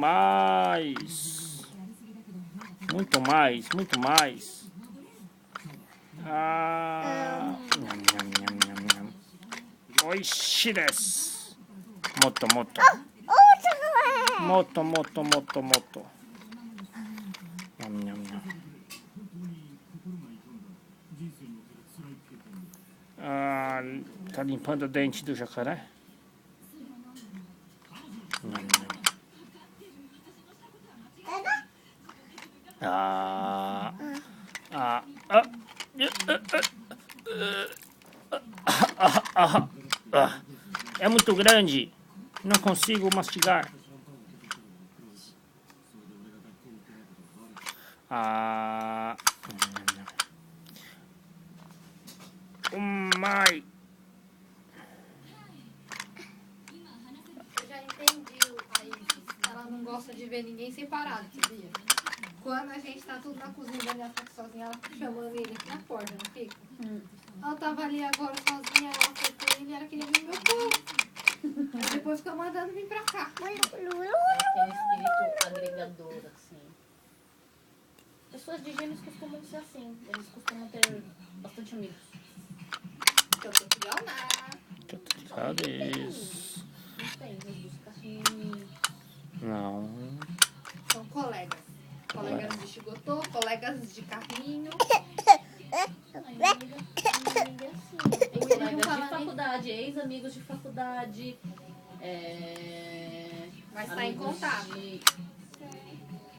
mais. Muito mais, muito mais. Ah. Oishi desu. Moto, moto. Moto, moto, moto, moto. Nham, nham, nham. Ah, tá limpando o dente do jacaré? Nham, nham. É muito grande. Não consigo mastigar. Mai. Eu já entendi a Isis. Ela não gosta de ver ninguém separado, sabia? Quando a gente tá tudo na cozinha e ela fica sozinha, ela fica chamando ele aqui na porta, não fica? Ela tava ali agora sozinha, ela foi com ele e ela queria vir no meu colo. Aí depois ficou mandando vir pra cá. Ela tem um espírito agregador, assim. Pessoas de gêmeos costumam ser assim. Eles costumam ter bastante amigos. Eu tô legal, né? Não tem, mas dos carrinhos. Não. São colegas. Colegas de chigotô, colegas de carrinho. Minha amiga é assim. Tem colegas de faculdade, ex-amigos de faculdade. Mas tá em contato.